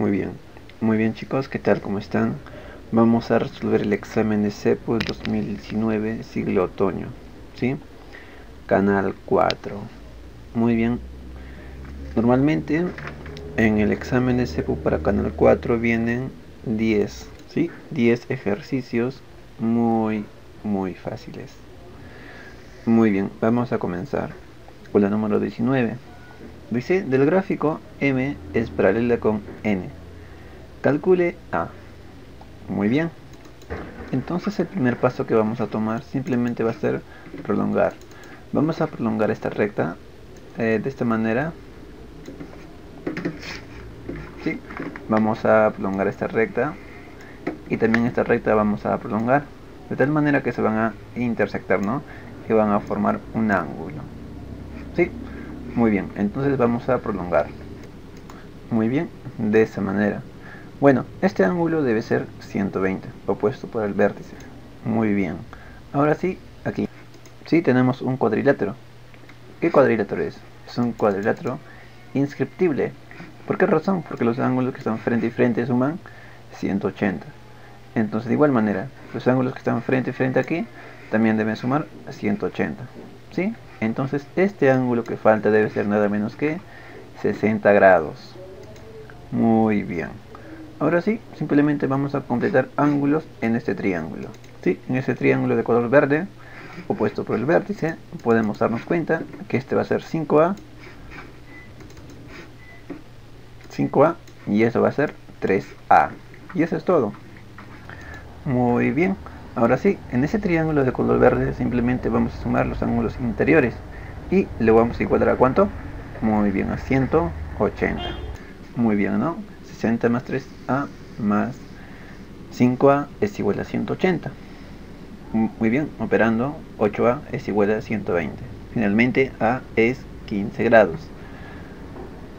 Muy muy bien chicos, ¿qué tal? ¿Cómo están? Vamos a resolver el examen de CEPU 2019, siglo otoño, ¿sí? Canal 4. Muy bien. Normalmente en el examen de CEPU para Canal 4 vienen 10, ¿sí? 10 ejercicios muy fáciles. Muy bien, vamos a comenzar con la número 19. Dice, del gráfico M es paralela con N. Calcule A. Muy bien. Entonces el primer paso que vamos a tomar simplemente va a ser prolongar. Vamos a prolongar esta recta de esta manera. ¿Sí? Vamos a prolongar esta recta y también esta recta vamos a prolongar de tal manera que se van a intersectar, ¿no? Que van a formar un ángulo. ¿Sí? Muy bien, entonces vamos a prolongar. Muy bien, de esa manera. Bueno, este ángulo debe ser 120, opuesto por el vértice. Muy bien. Ahora sí, aquí. Sí, tenemos un cuadrilátero. ¿Qué cuadrilátero es? Es un cuadrilátero inscriptible. ¿Por qué razón? Porque los ángulos que están frente y frente suman 180. Entonces, de igual manera, los ángulos que están frente y frente aquí también deben sumar 180. ¿Sí? Entonces, este ángulo que falta debe ser nada menos que 60 grados. Muy bien. Ahora sí, simplemente vamos a completar ángulos en este triángulo. ¿Sí? En este triángulo de color verde, opuesto por el vértice, podemos darnos cuenta que este va a ser 5A, 5A y eso va a ser 3A. Y eso es todo. Muy bien. Ahora sí, en ese triángulo de color verde simplemente vamos a sumar los ángulos interiores y le vamos a igualar a ¿cuánto? Muy bien, a 180. Muy bien, ¿no? 60 más 3A más 5A es igual a 180. Muy bien, operando 8A es igual a 120. Finalmente A es 15 grados.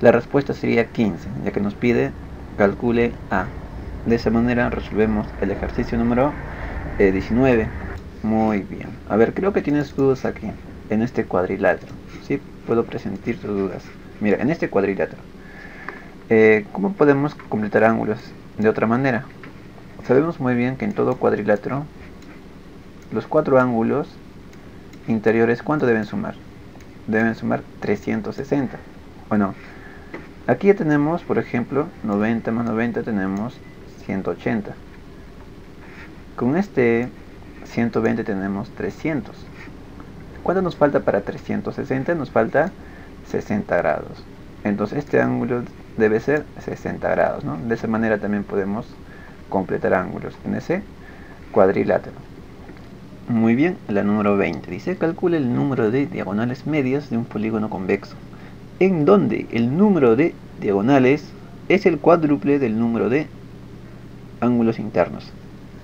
La respuesta sería 15, ya que nos pide calcule A. De esa manera resolvemos el ejercicio número 19. Muy bien. A ver, creo que tienes dudas aquí, en este cuadrilátero. Sí, puedo presentir tus dudas. Mira, en este cuadrilátero, ¿cómo podemos completar ángulos de otra manera? Sabemos muy bien que en todo cuadrilátero los cuatro ángulos interiores, ¿cuánto deben sumar? Deben sumar 360. Bueno, aquí ya tenemos, por ejemplo, 90 más 90 tenemos 180. Con este 120 tenemos 300. ¿Cuánto nos falta para 360? Nos falta 60 grados. Entonces este ángulo debe ser 60 grados, ¿no? De esa manera también podemos completar ángulos en ese cuadrilátero. Muy bien, la número 20 dice, calcula el número de diagonales medias de un polígono convexo, en donde el número de diagonales es el cuádruple del número de ángulos internos.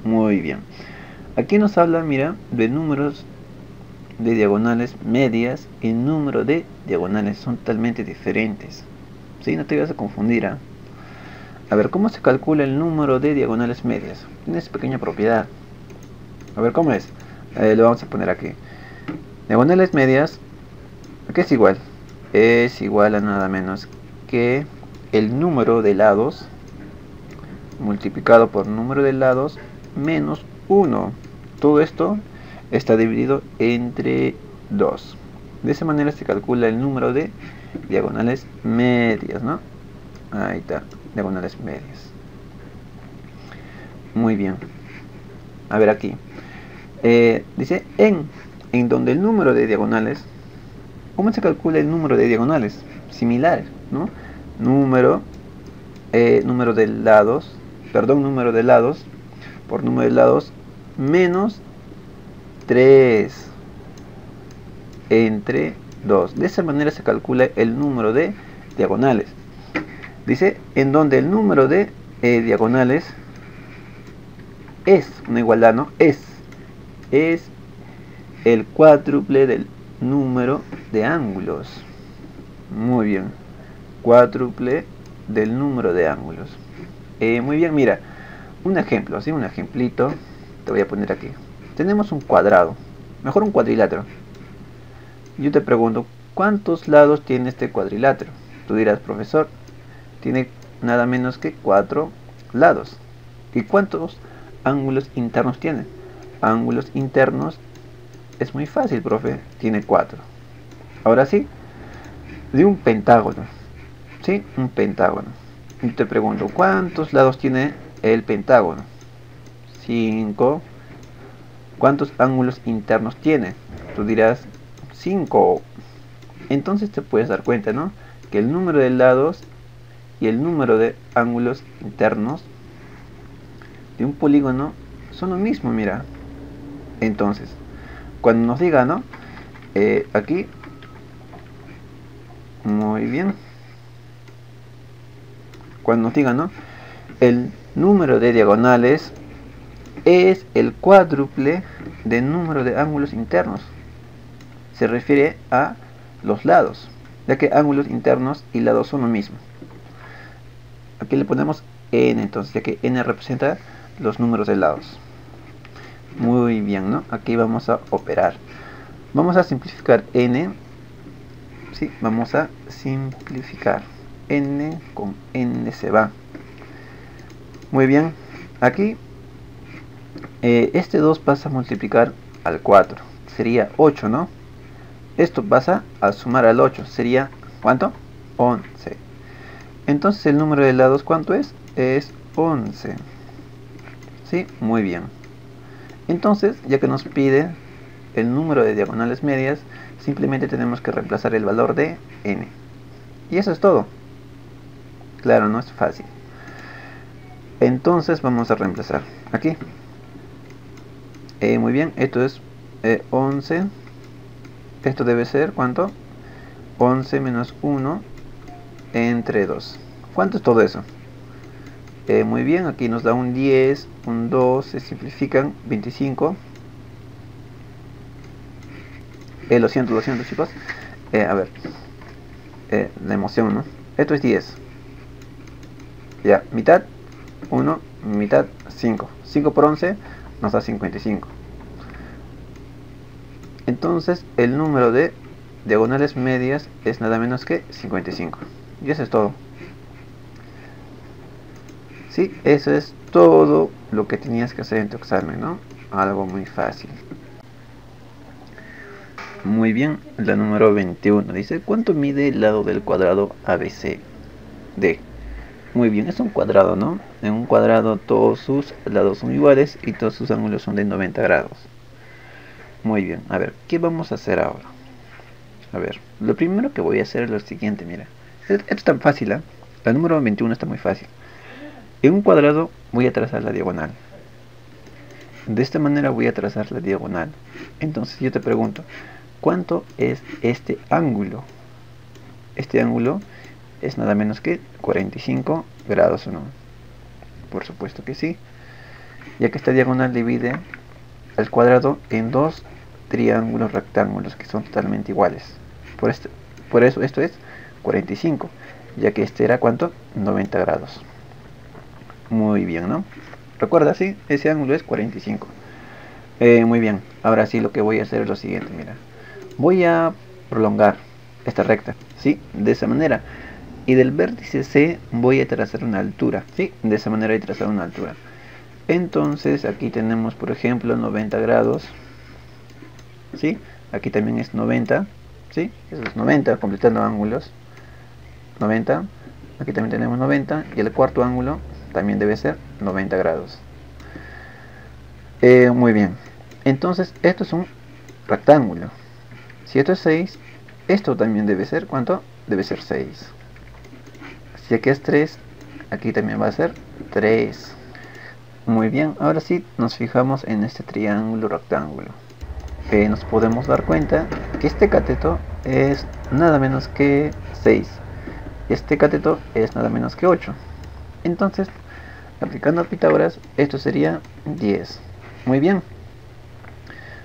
Muy bien. Aquí nos habla, mira, de números de diagonales medias y número de diagonales son totalmente diferentes. ¿Sí? No te vas a confundir. A ver, ¿cómo se calcula el número de diagonales medias? Tiene esa pequeña propiedad. A ver, ¿cómo es? Lo vamos a poner aquí. Diagonales medias, ¿qué es igual? Es igual a nada menos que el número de lados multiplicado por número de lados menos 1. Todo esto está dividido entre 2. De esa manera se calcula el número de diagonales medias, ¿no? Ahí está, diagonales medias. Muy bien. A ver aquí. Dice en donde el número de diagonales. ¿Cómo se calcula el número de diagonales? Similar, ¿no? Número de lados, perdón, número de lados por número de lados menos 3 entre 2. De esa manera se calcula el número de diagonales. Dice, en donde el número de diagonales es una igualdad, ¿no? Es el cuádruple del número de ángulos. Muy bien. Cuádruple del número de ángulos. Muy bien, mira. Un ejemplo, así un ejemplito. Te voy a poner aquí. Tenemos un cuadrado. Mejor un cuadrilátero. Yo te pregunto, ¿cuántos lados tiene este cuadrilátero? Tú dirás, profesor, tiene nada menos que 4 lados. ¿Y cuántos ángulos internos tiene? Ángulos internos es muy fácil, profe, tiene 4. Ahora sí, de un pentágono, ¿sí? Un pentágono. Y te pregunto, ¿cuántos lados tiene el pentágono? 5. ¿Cuántos ángulos internos tiene? Tú dirás 5. Entonces te puedes dar cuenta, ¿no? Que el número de lados y el número de ángulos internos de un polígono son lo mismo, mira. Entonces, cuando nos diga, ¿no? Aquí, muy bien. Cuando nos diga, ¿no? El número de diagonales es el cuádruple del número de ángulos internos. Se refiere a los lados, ya que ángulos internos y lados son lo mismo. Aquí le ponemos n, entonces, ya que n representa los números de lados. Muy bien, ¿no? Aquí vamos a operar. Vamos a simplificar n. Sí, vamos a simplificar. N con n se va. Muy bien. Aquí, este 2 pasa a multiplicar al 4. Sería 8, ¿no? Esto pasa a sumar al 8. Sería, ¿cuánto? 11. Entonces, el número de lados, ¿cuánto es? Es 11. ¿Sí? Muy bien. Entonces, ya que nos pide el número de diagonales medias, simplemente tenemos que reemplazar el valor de n. Y eso es todo. Claro, no es fácil. Entonces vamos a reemplazar aquí. Muy bien, esto es 11. Esto debe ser, ¿cuánto? 11 menos 1 entre 2. ¿Cuánto es todo eso? Muy bien, aquí nos da un 10, un 2, se simplifican, 25. Lo siento chicos. A ver, la emoción, ¿no? Esto es 10. Ya, mitad 1, mitad 5. 5 por 11 nos da 55. Entonces el número de diagonales medias es nada menos que 55. Y eso es todo. Sí, eso es todo lo que tenías que hacer en tu examen, ¿no? Algo muy fácil. Muy bien, la número 21 dice: ¿cuánto mide el lado del cuadrado ABCD? Muy bien, es un cuadrado, ¿no? En un cuadrado todos sus lados son iguales y todos sus ángulos son de 90 grados. Muy bien, a ver, ¿qué vamos a hacer ahora? A ver, lo primero que voy a hacer es lo siguiente, mira. Esto es tan fácil, ¿eh? La número 21 está muy fácil. En un cuadrado voy a trazar la diagonal. De esta manera voy a trazar la diagonal. Entonces yo te pregunto, ¿cuánto es este ángulo? Este ángulo es nada menos que 45 grados, ¿o no? Por supuesto que sí, ya que esta diagonal divide el cuadrado en dos triángulos rectángulos que son totalmente iguales. Por eso esto es 45, ya que este era, ¿cuánto? 90 grados. Muy bien, ¿no? Recuerda, sí, ese ángulo es 45. Muy bien, ahora sí lo que voy a hacer es lo siguiente, mira. Voy a prolongar esta recta, ¿sí? De esa manera. Y del vértice C voy a trazar una altura, ¿sí? De esa manera voy a trazar una altura. Entonces aquí tenemos, por ejemplo, 90 grados, ¿sí? Aquí también es 90, ¿sí? Eso es 90, completando ángulos. 90, aquí también tenemos 90, y el cuarto ángulo también debe ser 90 grados. Muy bien, entonces esto es un rectángulo. Si esto es 6, esto también debe ser, ¿cuánto? Debe ser 6. Si aquí es 3, aquí también va a ser 3. Muy bien, ahora sí nos fijamos en este triángulo rectángulo. Nos podemos dar cuenta que este cateto es nada menos que 6. Este cateto es nada menos que 8. Entonces, aplicando a Pitágoras, esto sería 10. Muy bien.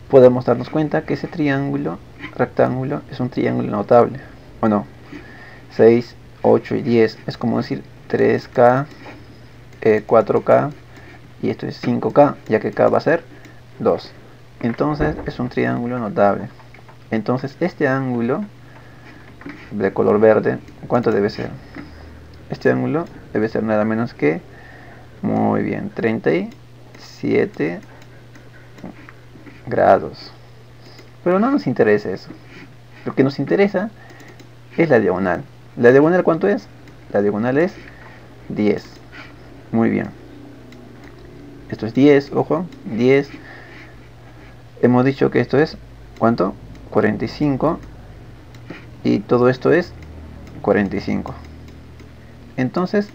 Podemos darnos cuenta que ese triángulo rectángulo es un triángulo notable, ¿o no? 6, 8 y 10 es como decir 3K, 4K y esto es 5K, ya que K va a ser 2. Entonces es un triángulo notable. Entonces este ángulo de color verde, ¿cuánto debe ser? Este ángulo debe ser nada menos que, muy bien, 37 grados. Pero no nos interesa eso. Lo que nos interesa es la diagonal. ¿La diagonal cuánto es? La diagonal es 10. Muy bien. Esto es 10, ojo, 10. Hemos dicho que esto es, ¿cuánto? 45. Y todo esto es 45. Entonces,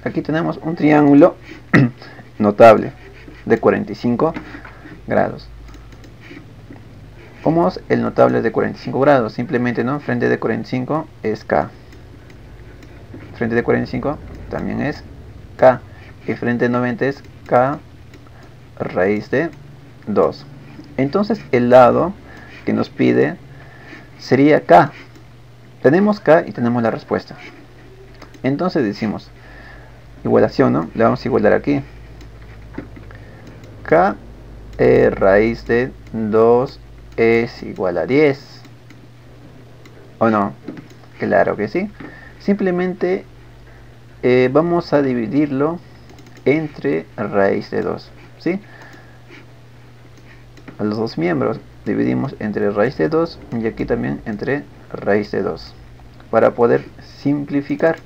aquí tenemos un triángulo notable de 45 grados. ¿Cómo es el notable de 45 grados? Simplemente, ¿no? Frente de 45 es K. Frente de 45 también es K. Y frente de 90 es K raíz de 2. Entonces, el lado que nos pide sería K. Tenemos K y tenemos la respuesta. Entonces decimos, igualación, ¿no? Le vamos a igualar aquí. K raíz de 2 es igual a 10. ¿O no? Claro que sí. Simplemente vamos a dividirlo entre raíz de 2. ¿Sí? A los dos miembros dividimos entre raíz de 2 y aquí también entre raíz de 2. Para poder simplificar.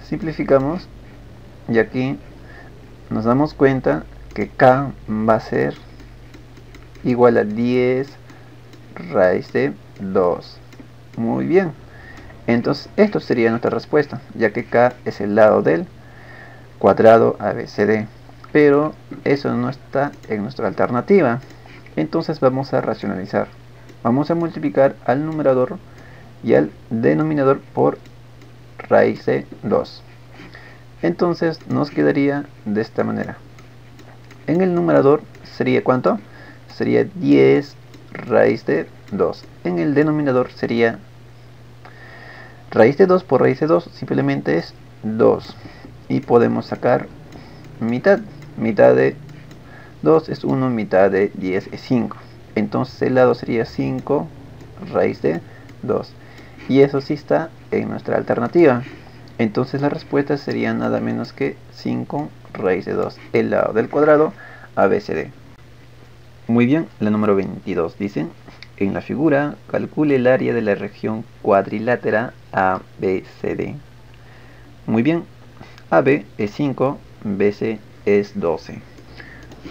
Simplificamos y aquí nos damos cuenta que K va a ser igual a 10 raíz de 2. Muy bien. Entonces esto sería nuestra respuesta, ya que K es el lado del cuadrado ABCD. Pero eso no está en nuestra alternativa. Entonces vamos a racionalizar. Vamos a multiplicar al numerador y al denominador por raíz de 2. Entonces nos quedaría de esta manera. En el numerador sería ¿cuánto? Sería 10 raíz de 2. En el denominador sería raíz de 2 por raíz de 2, simplemente es 2. Y podemos sacar mitad. Mitad de 2 es 1, mitad de 10 es 5. Entonces el lado sería 5 raíz de 2. Y eso sí está en nuestra alternativa. Entonces la respuesta sería nada menos que 5 raíz de 2, el lado del cuadrado ABCD. Muy bien, la número 22 dice, en la figura calcule el área de la región cuadrilátera ABCD. Muy bien, AB es 5, BC es 12.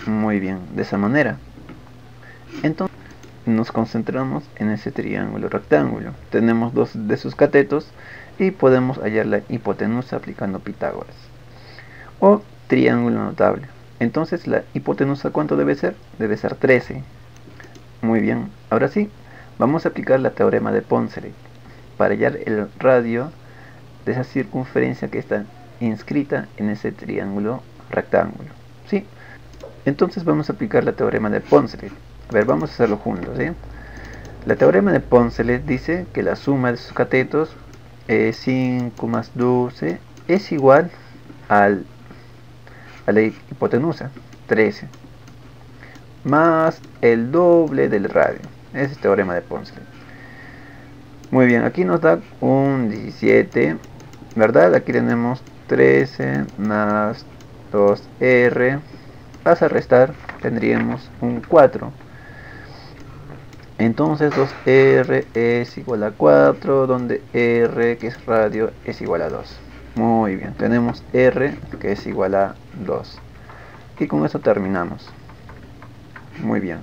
Muy bien, de esa manera. Entonces nos concentramos en ese triángulo rectángulo. Tenemos dos de sus catetos y podemos hallar la hipotenusa aplicando Pitágoras. O triángulo notable. Entonces la hipotenusa ¿cuánto debe ser? Debe ser 13. Muy bien, ahora sí, vamos a aplicar la teorema de Poncelet para hallar el radio de esa circunferencia que está inscrita en ese triángulo rectángulo. ¿Sí? Entonces vamos a aplicar la teorema de Poncelet. A ver, vamos a hacerlo juntos, ¿sí? La teorema de Poncelet dice que la suma de sus catetos 5 más 12 es igual a la hipotenusa, 13, más el doble del radio. Ese es el teorema de Poncelet. Muy bien, aquí nos da un 17, ¿verdad? Aquí tenemos 13 más 2R. Vas a restar, tendríamos un 4. Entonces 2R es igual a 4, donde R, que es radio, es igual a 2. Muy bien, tenemos R, que es igual a 2. Y con eso terminamos. Muy bien.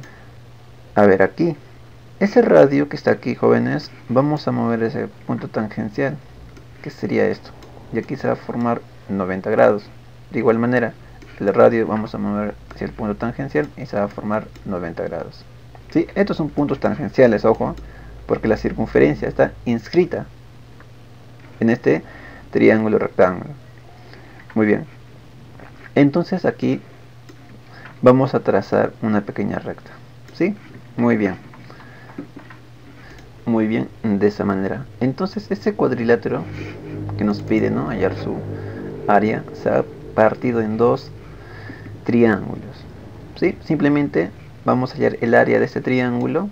A ver, aquí, ese radio que está aquí, jóvenes, vamos a mover ese punto tangencial, que sería esto. Y aquí se va a formar 90 grados. De igual manera, el radio vamos a mover hacia el punto tangencial y se va a formar 90 grados. ¿Sí? Estos son puntos tangenciales, ojo, porque la circunferencia está inscrita en este triángulo rectángulo. Muy bien. Entonces aquí vamos a trazar una pequeña recta. ¿Sí? Muy bien. Muy bien, de esa manera. Entonces este cuadrilátero que nos pide, ¿no?, hallar su área, se ha partido en dos triángulos. ¿Sí? Simplemente vamos a hallar el área de este triángulo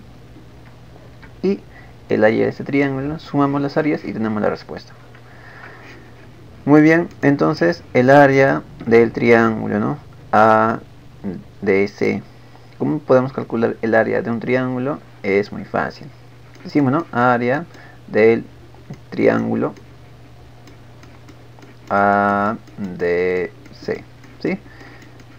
y el área de este triángulo, sumamos las áreas y tenemos la respuesta. Muy bien, entonces el área del triángulo, ¿no? ADC. ¿Cómo podemos calcular el área de un triángulo? Es muy fácil. Decimos, ¿no? Área del triángulo ADC, ¿sí?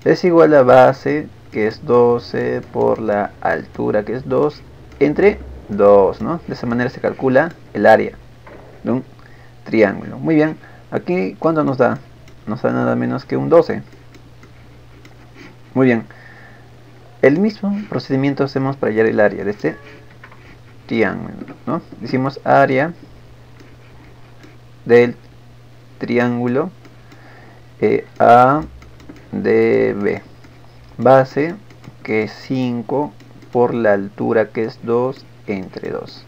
Es igual a base, que es 12, por la altura, que es 2, entre 2, ¿no? De esa manera se calcula el área de un triángulo. Muy bien, aquí ¿cuánto nos da? Nos da nada menos que un 12. Muy bien, el mismo procedimiento hacemos para hallar el área de este triángulo, ¿no? Decimos área del triángulo ADB, base, que es 5, por la altura, que es 2, entre 2.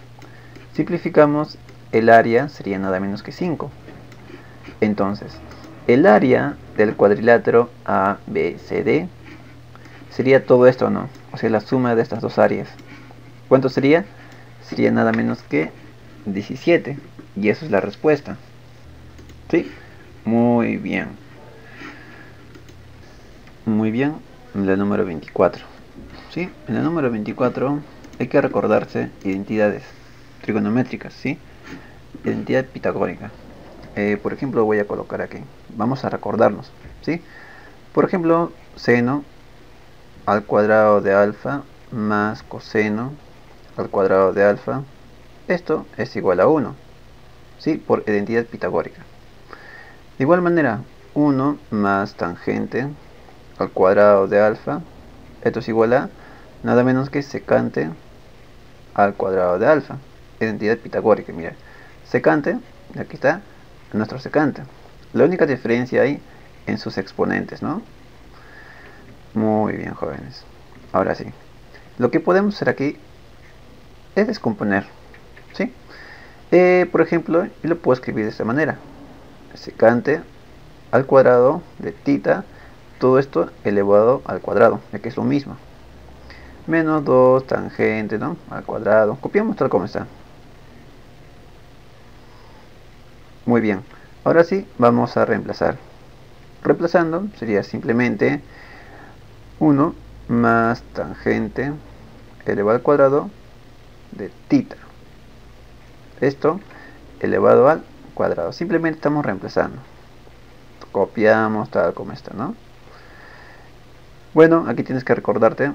Simplificamos, el área sería nada menos que 5. Entonces, el área del cuadrilátero ABCD sería todo esto, ¿no? O sea, la suma de estas dos áreas. ¿Cuánto sería? Sería nada menos que 17. Y eso es la respuesta. ¿Sí? Muy bien. Muy bien. La número 24. ¿Sí? En la número 24 hay que recordarse identidades trigonométricas, ¿sí? Identidad pitagórica. Por ejemplo, voy a colocar aquí. Vamos a recordarnos, ¿sí? Por ejemplo, seno al cuadrado de alfa más coseno al cuadrado de alfa. Esto es igual a 1, ¿sí? Por identidad pitagórica. De igual manera, 1 más tangente al cuadrado de alfa. Esto es igual a nada menos que secante al cuadrado de alfa. Identidad pitagórica, mira. Secante, aquí está nuestro secante. La única diferencia hay en sus exponentes, ¿no? Muy bien, jóvenes. Ahora sí. Lo que podemos hacer aquí es descomponer, ¿sí? Por ejemplo, yo lo puedo escribir de esta manera. Secante al cuadrado de tita, todo esto elevado al cuadrado, ya que es lo mismo. Menos 2 tangente, ¿no? Al cuadrado. Copiamos tal como está. Muy bien. Ahora sí, vamos a reemplazar. Reemplazando sería simplemente 1 más tangente elevado al cuadrado de tita. Esto elevado al cuadrado. Simplemente estamos reemplazando. Copiamos tal como está, ¿no? Bueno, aquí tienes que recordarte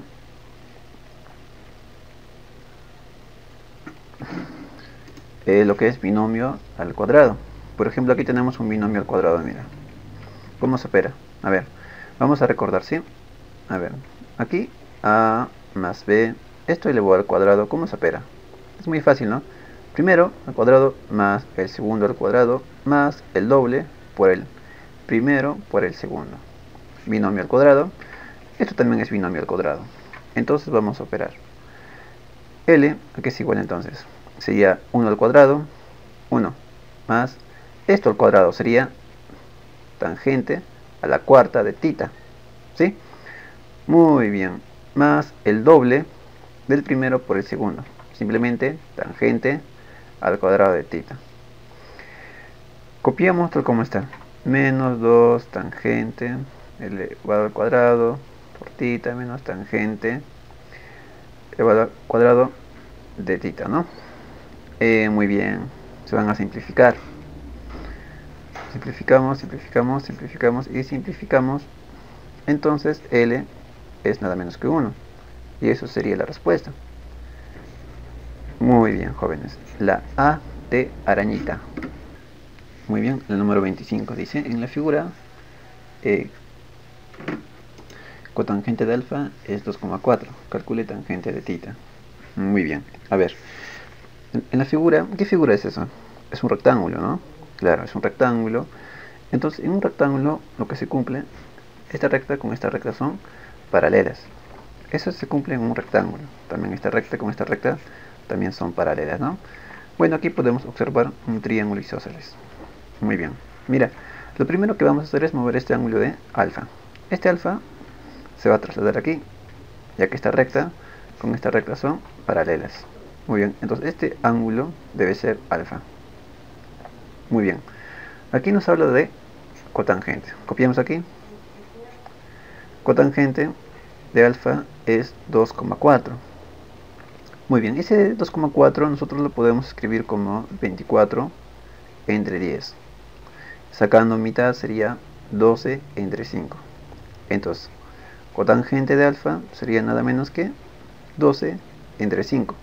lo que es binomio al cuadrado. Por ejemplo, aquí tenemos un binomio al cuadrado, mira. ¿Cómo se opera? A ver, vamos a recordar, ¿sí? A ver, aquí A más B, esto elevado al cuadrado, ¿cómo se opera? Es muy fácil, ¿no? Primero al cuadrado más el segundo al cuadrado más el doble por el primero por el segundo. Binomio al cuadrado. Esto también es binomio al cuadrado. Entonces vamos a operar. L, ¿a qué es igual entonces? Sería 1 al cuadrado, 1 más esto al cuadrado sería tangente a la cuarta de tita, ¿sí? Muy bien, más el doble del primero por el segundo, simplemente tangente al cuadrado de tita. Copiamos tal como está, menos 2 tangente elevado al cuadrado por tita menos tangente elevado al cuadrado de tita, ¿no? Muy bien, se van a simplificar. Simplificamos, simplificamos, simplificamos y simplificamos. Entonces L es nada menos que 1. Y eso sería la respuesta. Muy bien, jóvenes. La A de arañita. Muy bien, el número 25 dice, en la figura cotangente de alfa es 2,4. Calcule tangente de tita. Muy bien. A ver, en la figura, ¿qué figura es eso? Es un rectángulo, ¿no? Claro, es un rectángulo. Entonces, en un rectángulo lo que se cumple, esta recta con esta recta son paralelas. Eso se cumple en un rectángulo. También esta recta con esta recta también son paralelas, ¿no? Bueno, aquí podemos observar un triángulo isósceles. Muy bien. Mira, lo primero que vamos a hacer es mover este ángulo de alfa. Este alfa se va a trasladar aquí, ya que esta recta con esta recta son paralelas. Muy bien, entonces este ángulo debe ser alfa. Muy bien. Aquí nos habla de cotangente. Copiamos aquí. Cotangente de alfa es 2,4. Muy bien, ese 2,4 nosotros lo podemos escribir como 24 entre 10. Sacando mitad sería 12 entre 5. Entonces, cotangente de alfa sería nada menos que 12 entre 5.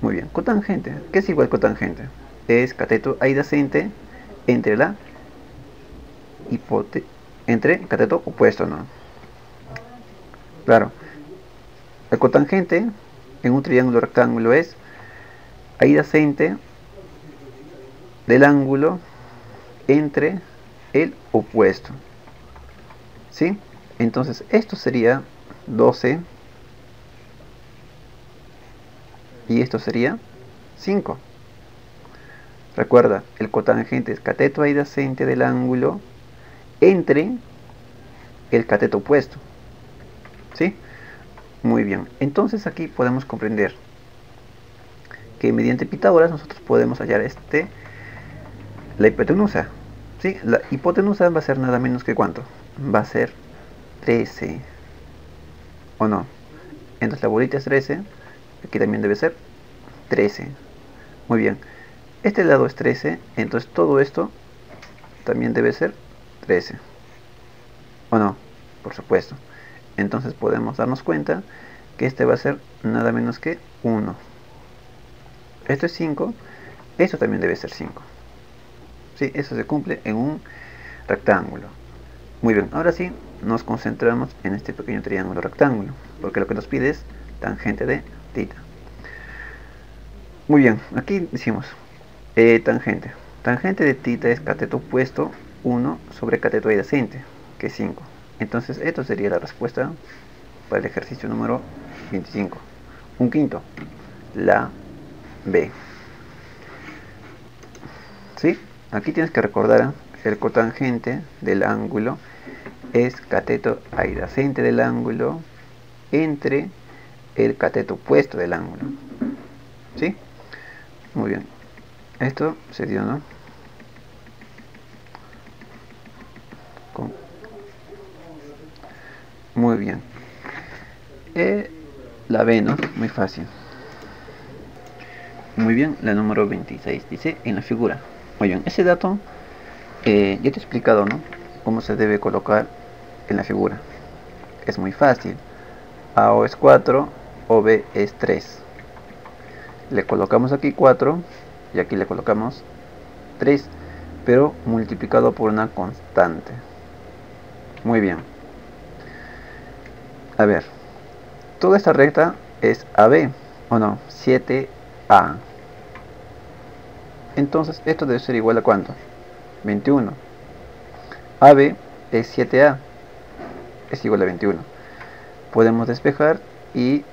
Muy bien, cotangente. ¿Qué es igual cotangente? Es cateto adyacente entre la entre cateto opuesto, ¿no? Claro, el cotangente en un triángulo rectángulo es adyacente del ángulo entre el opuesto. ¿Sí? Entonces esto sería 12 y esto sería 5. Recuerda, el cotangente es cateto adyacente del ángulo entre el cateto opuesto. ¿Sí? Muy bien. Entonces aquí podemos comprender que mediante Pitágoras nosotros podemos hallar la hipotenusa. ¿Sí? La hipotenusa va a ser nada menos que ¿cuánto? Va a ser 13. ¿O no? Entonces la bolita es 13. Aquí también debe ser 13. Muy bien. Este lado es 13. Entonces todo esto también debe ser 13. ¿O no? Por supuesto. Entonces podemos darnos cuenta que este va a ser nada menos que 1. Esto es 5. Esto también debe ser 5. ¿Sí? Eso se cumple en un rectángulo. Muy bien, ahora sí nos concentramos en este pequeño triángulo rectángulo, porque lo que nos pide es tangente de θ. Muy bien, aquí decimos tangente. Tangente de θ es cateto opuesto 1 sobre cateto adyacente, que es 5. Entonces esto sería la respuesta para el ejercicio número 25. Un quinto, la B. ¿Sí? Aquí tienes que recordar el cotangente del ángulo es cateto adyacente del ángulo entre el cateto opuesto del ángulo. ¿Sí? Muy bien. Esto se dio, ¿no? Muy bien. La B, ¿no? Muy fácil. Muy bien, la número 26 dice en la figura. Muy bien, ese dato ya te he explicado, ¿no? Cómo se debe colocar en la figura. Es muy fácil. AO es 4, OB es 3. Le colocamos aquí 4 y aquí le colocamos 3, pero multiplicado por una constante. Muy bien. A ver, toda esta recta es AB, ¿o no? 7A. Entonces esto debe ser igual a ¿cuánto? 21. AB es 7A, es igual a 21. Podemos despejar y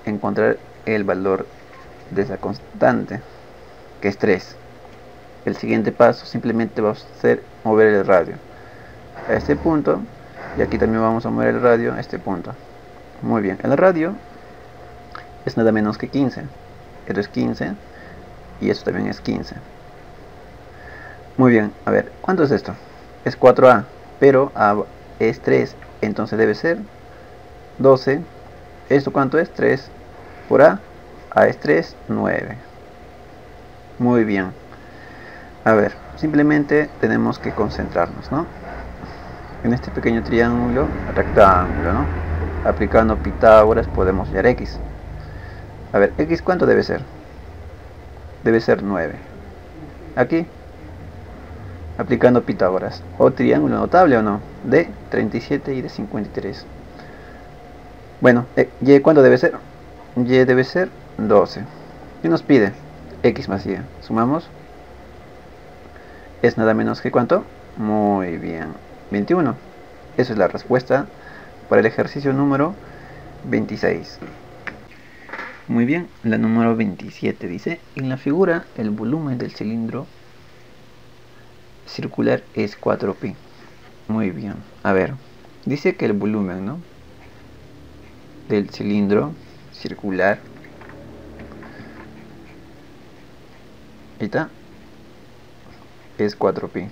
encontrar el valor de esa constante, que es 3. El siguiente paso simplemente va a ser mover el radio a este punto, y aquí también vamos a mover el radio a este punto. Muy bien, el radio es nada menos que 15. Esto es 15 y esto también es 15. Muy bien, a ver, ¿cuánto es esto? Es 4A, pero A es 3, entonces debe ser 12. ¿Esto cuánto es? 3 por A es 3, 9. Muy bien. A ver, simplemente tenemos que concentrarnos, ¿no? En este pequeño triángulo rectángulo, ¿no? Aplicando Pitágoras podemos hallar X. A ver, X ¿cuánto debe ser? Debe ser 9. Aquí, aplicando Pitágoras. O triángulo notable, ¿o no? De 37 y de 53. Bueno, Y ¿cuánto debe ser? Y debe ser 12. ¿Qué nos pide? X más Y. Sumamos. Es nada menos que ¿cuánto? Muy bien. 21. Esa es la respuesta para el ejercicio número 26. Muy bien, la número 27 dice, en la figura el volumen del cilindro circular es 4pi. Muy bien, a ver, dice que el volumen, ¿no?, del cilindro circular, ahí está, es 4pi.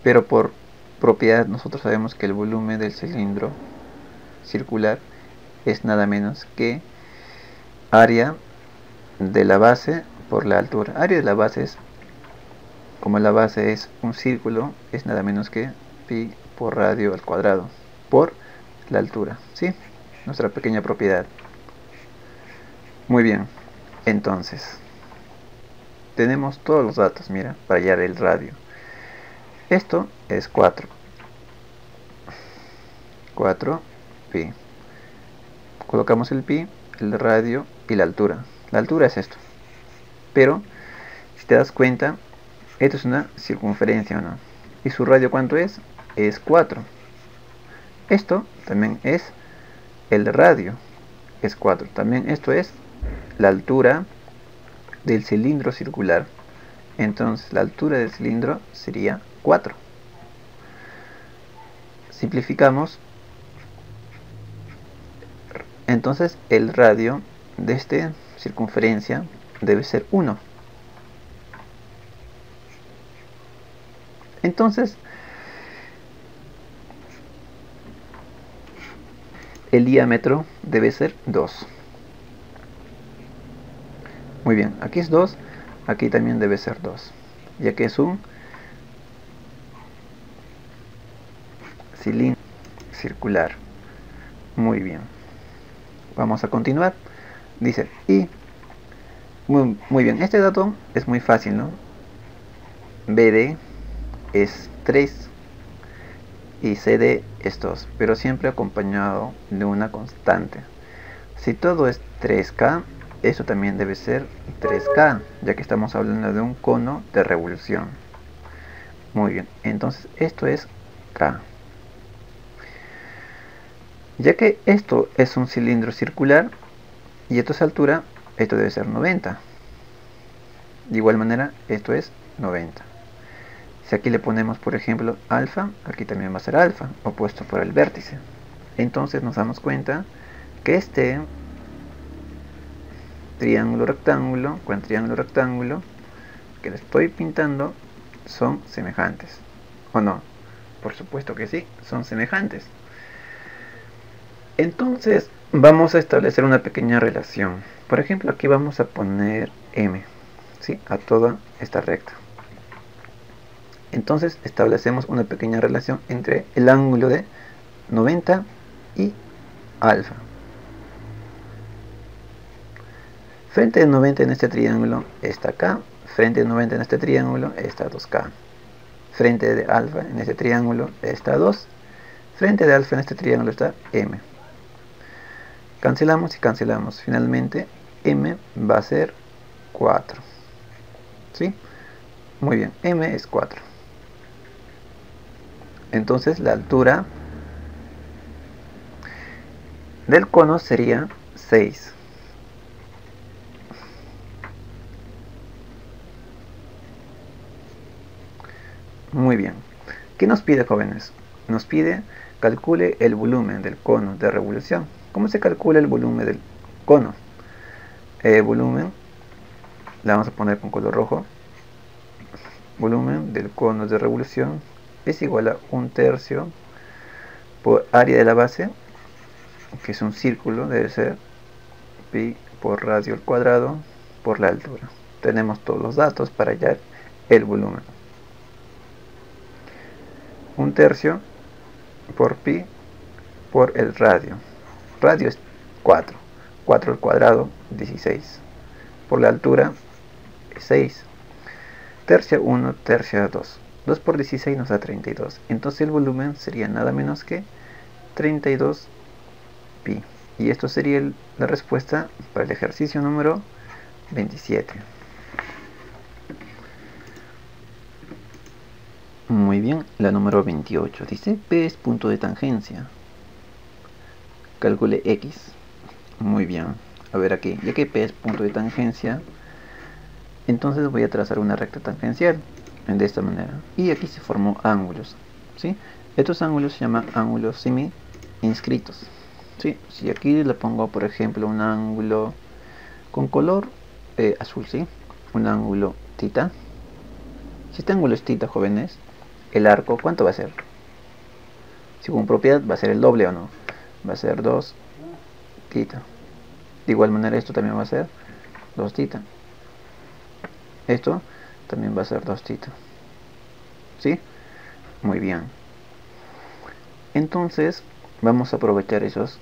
Pero por propiedad nosotros sabemos que el volumen del cilindro circular es nada menos que área de la base por la altura. Área de la base es, como la base es un círculo, es nada menos que pi por radio al cuadrado por la altura, ¿sí? Nuestra pequeña propiedad. Muy bien, entonces tenemos todos los datos, mira, para hallar el radio. Esto es 4pi. Colocamos el pi, el radio y la altura. La altura es esto. Pero, si te das cuenta, esto es una circunferencia, ¿no? ¿Y su radio cuánto es? Es 4. Esto también es el radio. Es 4. También esto es la altura del cilindro circular. Entonces, la altura del cilindro sería 4. Simplificamos. Entonces el radio de esta circunferencia debe ser 1. Entonces el diámetro debe ser 2. Muy bien, aquí es 2, aquí también debe ser 2, ya que es un cilindro circular. Muy bien. Vamos a continuar. Dice, y muy bien, este dato es muy fácil, ¿no? BD es 3 y CD es 2, pero siempre acompañado de una constante. Si todo es 3K, eso también debe ser 3K, ya que estamos hablando de un cono de revolución. Muy bien, entonces esto es K. Ya que esto es un cilindro circular y esto es altura, esto debe ser 90. De igual manera, esto es 90. Si aquí le ponemos, por ejemplo, alfa, aquí también va a ser alfa, opuesto por el vértice. Entonces nos damos cuenta que este triángulo rectángulo con triángulo rectángulo que le estoy pintando son semejantes. ¿O no? Por supuesto que sí, son semejantes. Entonces vamos a establecer una pequeña relación. Por ejemplo, aquí vamos a poner m, ¿sí?, a toda esta recta. Entonces establecemos una pequeña relación entre el ángulo de 90 y alfa. Frente de 90 en este triángulo está K, frente de 90 en este triángulo está 2K. Frente de alfa en este triángulo está 2, frente de alfa en este triángulo está m. Cancelamos y cancelamos. Finalmente m va a ser 4. ¿Sí? Muy bien, m es 4. Entonces la altura del cono sería 6. Muy bien. ¿Qué nos pide, jóvenes? Nos pide calcule el volumen del cono de revolución. ¿Cómo se calcula el volumen del cono? Volumen, la vamos a poner con color rojo. Volumen del cono de revolución es igual a 1/3 por área de la base, que es un círculo, debe ser pi por radio al cuadrado por la altura. Tenemos todos los datos para hallar el volumen. 1/3 por pi por el radio. Radio es 4. 4 al cuadrado, 16. Por la altura, 6. Tercia 1, tercia 2. 2 por 16 nos da 32. Entonces el volumen sería nada menos que 32 pi. Y esto sería la respuesta para el ejercicio número 27. Muy bien, la número 28 dice P es punto de tangencia. Calcule X. Muy bien. A ver aquí, ya que P es punto de tangencia, entonces voy a trazar una recta tangencial de esta manera. Y aquí se formó ángulos, ¿sí? Estos ángulos se llaman ángulos semi-inscritos, ¿sí? Si aquí le pongo, por ejemplo, un ángulo con color azul, ¿sí?, un ángulo θ, Si este ángulo es θ, jóvenes, el arco, ¿cuánto va a ser? Según propiedad, ¿va a ser el doble o no? Va a ser 2 θ. De igual manera, esto también va a ser 2 θ. Esto también va a ser 2 θ. ¿Sí? Muy bien. Entonces, vamos a aprovechar esos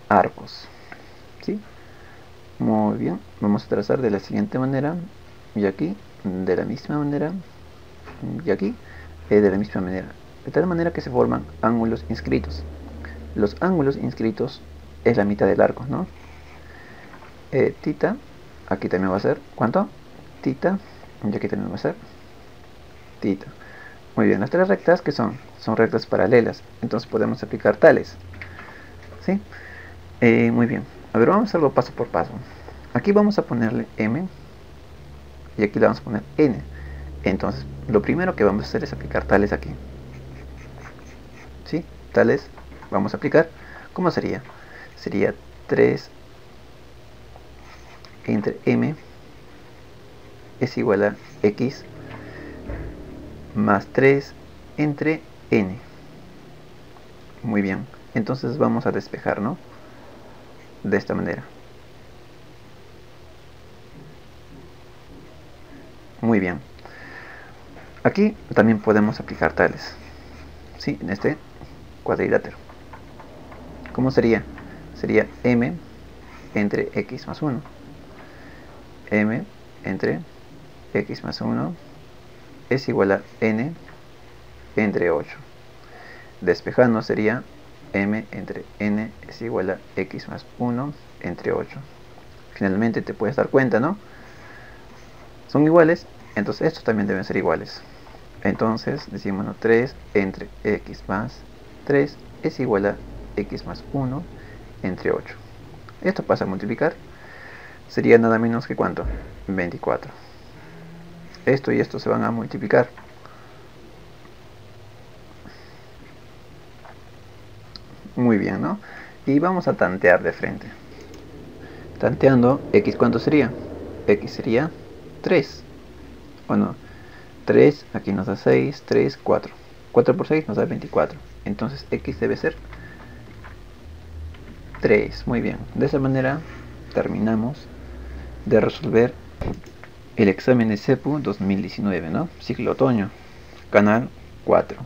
arcos. ¿Sí? Muy bien. Vamos a trazar de la siguiente manera. Y aquí, de la misma manera. Y aquí, de la misma manera. De tal manera que se forman ángulos inscritos. Los ángulos inscritos es la mitad del arco, ¿no? Θ, aquí también va a ser, ¿cuánto? Θ, y aquí también va a ser θ. Muy bien, las tres rectas que son rectas paralelas, entonces podemos aplicar tales. ¿Sí? Muy bien, a ver, vamos a hacerlo paso por paso. Aquí vamos a ponerle M y aquí le vamos a poner N. Entonces, lo primero que vamos a hacer es aplicar tales aquí. ¿Sí? Tales vamos a aplicar. ¿Cómo sería? Sería 3 entre M es igual a X más 3 entre N. Muy bien, entonces vamos a despejar, ¿no? De esta manera. Muy bien. Aquí también podemos aplicar tales. Sí, en este cuadrilátero. ¿Cómo sería? Sería M entre X más 1. M entre X más 1 es igual a N entre 8. Despejando sería M entre N es igual a X más 1 entre 8. Finalmente te puedes dar cuenta, ¿no? Son iguales, entonces estos también deben ser iguales. Entonces decimos, ¿no? 3 entre X más 3 es igual a X más 1 entre 8. Esto pasa a multiplicar. Sería nada menos que ¿cuánto? 24. Esto y esto se van a multiplicar. Muy bien, ¿no? Y vamos a tantear de frente. Tanteando, X ¿cuánto sería? X sería 3. ¿O no? 3, aquí nos da 6, 3, 4. 4 por 6 nos da 24. Entonces X debe ser 3. Muy bien. De esa manera terminamos de resolver el examen de CEPU 2019, ¿no? Ciclo otoño, canal 4.